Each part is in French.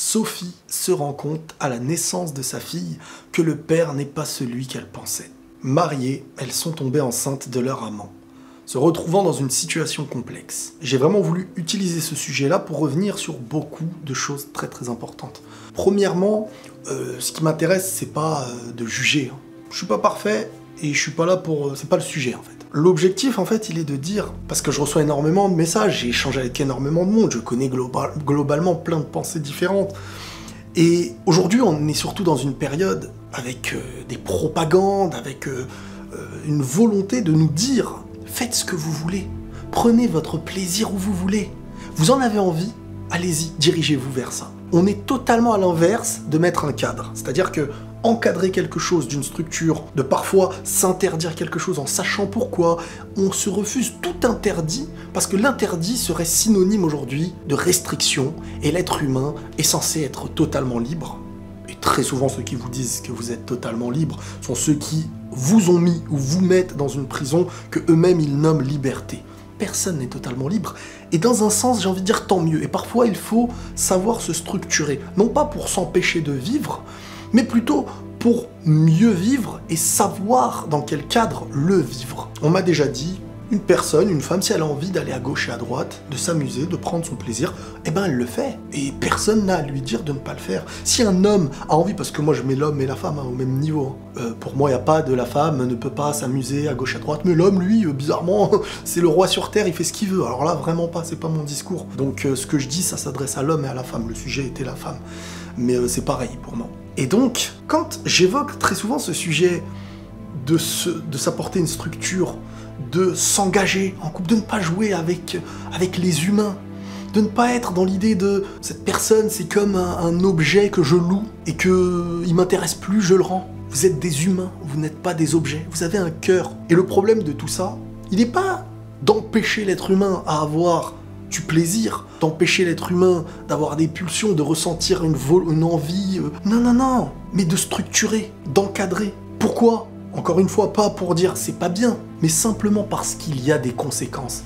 Sophie se rend compte à la naissance de sa fille que le père n'est pas celui qu'elle pensait. Mariées, elles sont tombées enceintes de leur amant, se retrouvant dans une situation complexe. J'ai vraiment voulu utiliser ce sujet-là pour revenir sur beaucoup de choses très importantes. Premièrement, ce qui m'intéresse, c'est pas de juger. Je suis pas parfait et je suis pas là pour... c'est pas le sujet en fait. L'objectif en fait, il est de dire, parce que je reçois énormément de messages, j'ai échangé avec énormément de monde, je connais globalement plein de pensées différentes. Et aujourd'hui, on est surtout dans une période avec des propagandes, avec une volonté de nous dire « Faites ce que vous voulez, prenez votre plaisir où vous voulez. Vous en avez envie, allez-y, dirigez-vous vers ça. » On est totalement à l'inverse de mettre un cadre. C'est-à-dire que encadrer quelque chose d'une structure, de parfois s'interdire quelque chose en sachant pourquoi, on se refuse tout interdit parce que l'interdit serait synonyme aujourd'hui de restriction et l'être humain est censé être totalement libre. Et très souvent ceux qui vous disent que vous êtes totalement libre sont ceux qui vous ont mis ou vous mettent dans une prison que eux-mêmes ils nomment liberté. Personne n'est totalement libre. Et dans un sens, j'ai envie de dire tant mieux. Et parfois, il faut savoir se structurer. Non pas pour s'empêcher de vivre, mais plutôt pour mieux vivre et savoir dans quel cadre le vivre. On m'a déjà dit, une personne, une femme, si elle a envie d'aller à gauche et à droite, de s'amuser, de prendre son plaisir, eh ben elle le fait. Et personne n'a à lui dire de ne pas le faire. Si un homme a envie, parce que moi je mets l'homme et la femme au même niveau, pour moi il n'y a pas de la femme ne peut pas s'amuser à gauche à droite, mais l'homme lui, bizarrement, c'est le roi sur terre, il fait ce qu'il veut. Alors là vraiment pas, c'est pas mon discours. Donc ce que je dis, ça s'adresse à l'homme et à la femme, le sujet était la femme. Mais c'est pareil pour moi. Et donc, quand j'évoque très souvent ce sujet de s'apporter une structure, de s'engager en couple, de ne pas jouer avec les humains, de ne pas être dans l'idée de cette personne c'est comme un objet que je loue et qu'il m'intéresse plus, je le rends. Vous êtes des humains, vous n'êtes pas des objets, vous avez un cœur. Et le problème de tout ça, il n'est pas d'empêcher l'être humain à avoir du plaisir, d'empêcher l'être humain d'avoir des pulsions, de ressentir une envie. Non, mais de structurer, d'encadrer. Pourquoi ? Encore une fois, pas pour dire c'est pas bien, mais simplement parce qu'il y a des conséquences.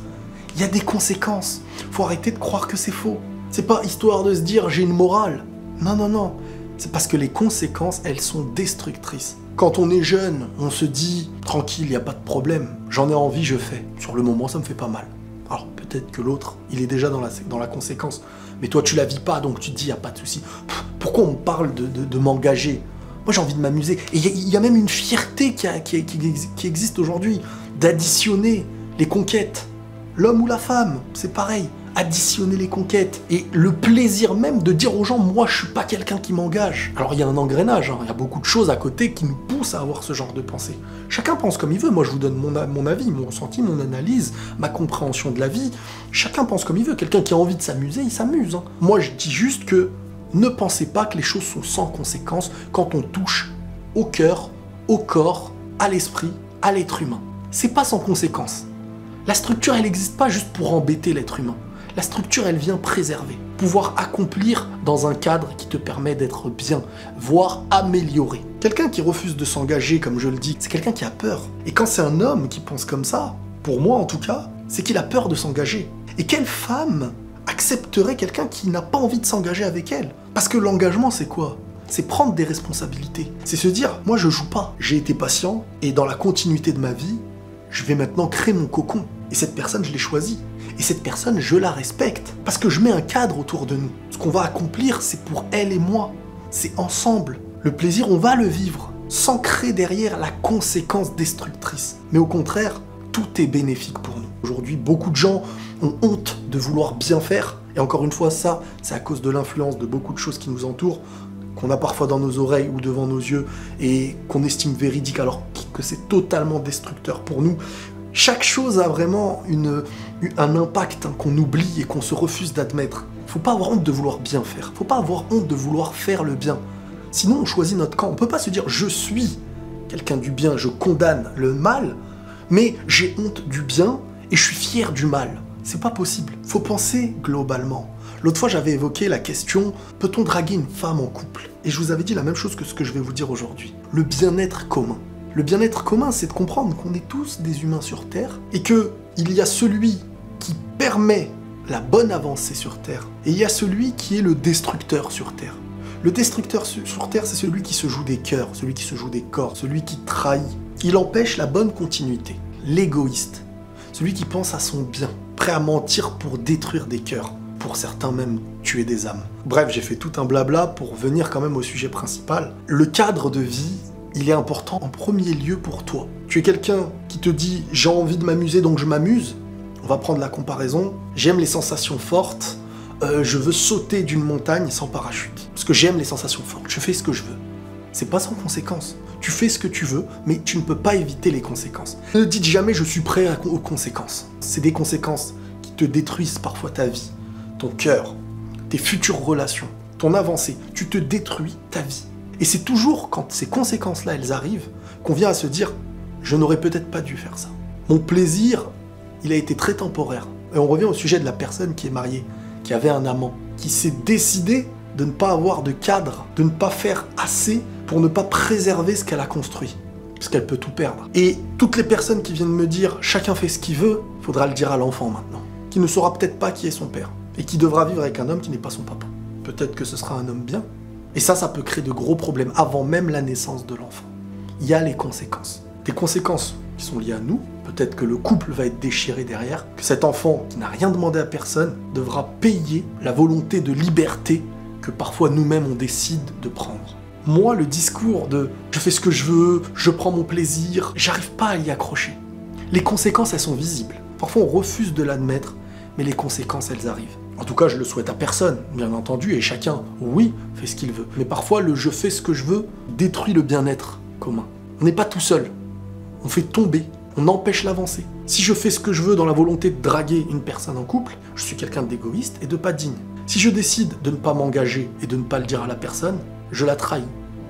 Il y a des conséquences. Faut arrêter de croire que c'est faux. C'est pas histoire de se dire j'ai une morale. Non. C'est parce que les conséquences, elles sont destructrices. Quand on est jeune, on se dit tranquille, il n'y a pas de problème. J'en ai envie, je fais. Sur le moment, ça me fait pas mal. Alors peut-être que l'autre, il est déjà dans la conséquence. Mais toi, tu la vis pas, donc tu te dis, il n'y a pas de souci. Pourquoi on me parle de m'engager ? Moi, j'ai envie de m'amuser. Et il y a même une fierté qui existe aujourd'hui, d'additionner les conquêtes. L'homme ou la femme, c'est pareil. Additionner les conquêtes. Et le plaisir même de dire aux gens, moi, je suis pas quelqu'un qui m'engage. Alors, il y a un engrenage, il y a beaucoup de choses à côté qui nous poussent à avoir ce genre de pensée. Chacun pense comme il veut. Moi, je vous donne mon avis, mon ressenti, mon analyse, ma compréhension de la vie. Chacun pense comme il veut. Quelqu'un qui a envie de s'amuser, il s'amuse. Moi, je dis juste que ne pensez pas que les choses sont sans conséquences quand on touche au cœur, au corps, à l'esprit, à l'être humain. C'est pas sans conséquences. La structure, elle n'existe pas juste pour embêter l'être humain. La structure, elle vient préserver, pouvoir accomplir dans un cadre qui te permet d'être bien, voire améliorer. Quelqu'un qui refuse de s'engager, comme je le dis, c'est quelqu'un qui a peur. Et quand c'est un homme qui pense comme ça, pour moi en tout cas, c'est qu'il a peur de s'engager. Et quelle femme accepterait quelqu'un qui n'a pas envie de s'engager avec elle? Parce que l'engagement, c'est quoi? C'est prendre des responsabilités. C'est se dire, moi je joue pas. J'ai été patient, et dans la continuité de ma vie, je vais maintenant créer mon cocon. Et cette personne, je l'ai choisie. Et cette personne, je la respecte. Parce que je mets un cadre autour de nous. Ce qu'on va accomplir, c'est pour elle et moi. C'est ensemble. Le plaisir, on va le vivre. Sans créer derrière la conséquence destructrice. Mais au contraire, tout est bénéfique pour nous. Aujourd'hui, beaucoup de gens ont honte de vouloir bien faire. Et encore une fois, ça, c'est à cause de l'influence de beaucoup de choses qui nous entourent, qu'on a parfois dans nos oreilles ou devant nos yeux, et qu'on estime véridique alors que c'est totalement destructeur pour nous. Chaque chose a vraiment un impact qu'on oublie et qu'on se refuse d'admettre. Faut pas avoir honte de vouloir bien faire. Faut pas avoir honte de vouloir faire le bien. Sinon, on choisit notre camp. On peut pas se dire « je suis quelqu'un du bien, je condamne le mal », mais j'ai honte du bien et je suis fier du mal. C'est pas possible. Faut penser globalement. L'autre fois, j'avais évoqué la question « peut-on draguer une femme en couple ?» Et je vous avais dit la même chose que ce que je vais vous dire aujourd'hui. Le bien-être commun. Le bien-être commun, c'est de comprendre qu'on est tous des humains sur Terre et qu'il y a celui qui permet la bonne avancée sur Terre, et il y a celui qui est le destructeur sur Terre. Le destructeur sur Terre, c'est celui qui se joue des cœurs, celui qui se joue des corps, celui qui trahit. Il empêche la bonne continuité. L'égoïste, celui qui pense à son bien, prêt à mentir pour détruire des cœurs, pour certains même tuer des âmes. Bref, j'ai fait tout un blabla pour venir quand même au sujet principal. Le cadre de vie, il est important en premier lieu pour toi. Tu es quelqu'un qui te dit « j'ai envie de m'amuser donc je m'amuse », on va prendre la comparaison, j'aime les sensations fortes, je veux sauter d'une montagne sans parachute. Parce que j'aime les sensations fortes, je fais ce que je veux. C'est pas sans conséquences. Tu fais ce que tu veux, mais tu ne peux pas éviter les conséquences. Ne dites jamais je suis prêt aux conséquences. C'est des conséquences qui te détruisent parfois ta vie, ton cœur, tes futures relations, ton avancée. Tu te détruis ta vie. Et c'est toujours quand ces conséquences-là, elles arrivent, qu'on vient à se dire je n'aurais peut-être pas dû faire ça. Mon plaisir, il a été très temporaire. Et on revient au sujet de la personne qui est mariée, qui avait un amant, qui s'est décidé de ne pas avoir de cadre, de ne pas faire assez pour ne pas préserver ce qu'elle a construit. Parce qu'elle peut tout perdre. Et toutes les personnes qui viennent me dire « chacun fait ce qu'il veut », faudra le dire à l'enfant maintenant, qui ne saura peut-être pas qui est son père, et qui devra vivre avec un homme qui n'est pas son papa. Peut-être que ce sera un homme bien. Et ça peut créer de gros problèmes avant même la naissance de l'enfant. Il y a les conséquences. Des conséquences qui sont liées à nous, peut-être que le couple va être déchiré derrière, que cet enfant qui n'a rien demandé à personne devra payer la volonté de liberté que parfois nous-mêmes on décide de prendre. Moi, le discours de « je fais ce que je veux, je prends mon plaisir », j'arrive pas à y accrocher. Les conséquences, elles sont visibles. Parfois, on refuse de l'admettre, mais les conséquences, elles arrivent. En tout cas, je le souhaite à personne, bien entendu, et chacun, oui, fait ce qu'il veut. Mais parfois, le « je fais ce que je veux » détruit le bien-être commun. On n'est pas tout seul. On fait tomber, on empêche l'avancée. Si je fais ce que je veux dans la volonté de draguer une personne en couple, je suis quelqu'un d'égoïste et de pas digne. Si je décide de ne pas m'engager et de ne pas le dire à la personne, je la trahis,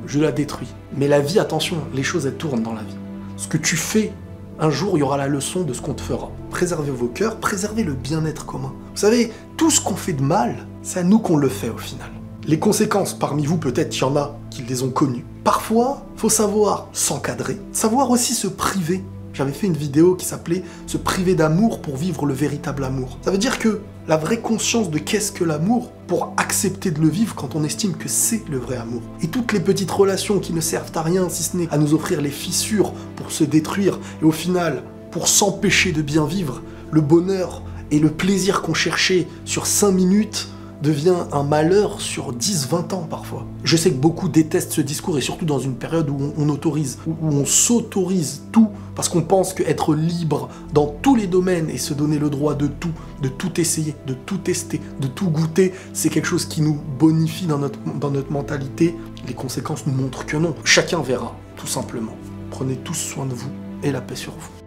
je la détruis. Mais la vie, attention, les choses elles tournent dans la vie. Ce que tu fais, un jour il y aura la leçon de ce qu'on te fera. Préservez vos cœurs, préservez le bien-être commun. Vous savez, tout ce qu'on fait de mal, c'est à nous qu'on le fait au final. Les conséquences, parmi vous peut-être, il y en a qui les ont connues. Parfois, faut savoir s'encadrer, savoir aussi se priver. J'avais fait une vidéo qui s'appelait « Se priver d'amour pour vivre le véritable amour ». Ça veut dire que la vraie conscience de qu'est-ce que l'amour, pour accepter de le vivre quand on estime que c'est le vrai amour. Et toutes les petites relations qui ne servent à rien, si ce n'est à nous offrir les fissures pour se détruire, et au final, pour s'empêcher de bien vivre, le bonheur et le plaisir qu'on cherchait sur 5 minutes devient un malheur sur 10-20 ans parfois. Je sais que beaucoup détestent ce discours, et surtout dans une période où on autorise, où on s'autorise tout, parce qu'on pense qu'être libre dans tous les domaines et se donner le droit de tout essayer, de tout tester, de tout goûter, c'est quelque chose qui nous bonifie dans notre mentalité. Les conséquences nous montrent que non. Chacun verra, tout simplement. Prenez tous soin de vous et la paix sur vous.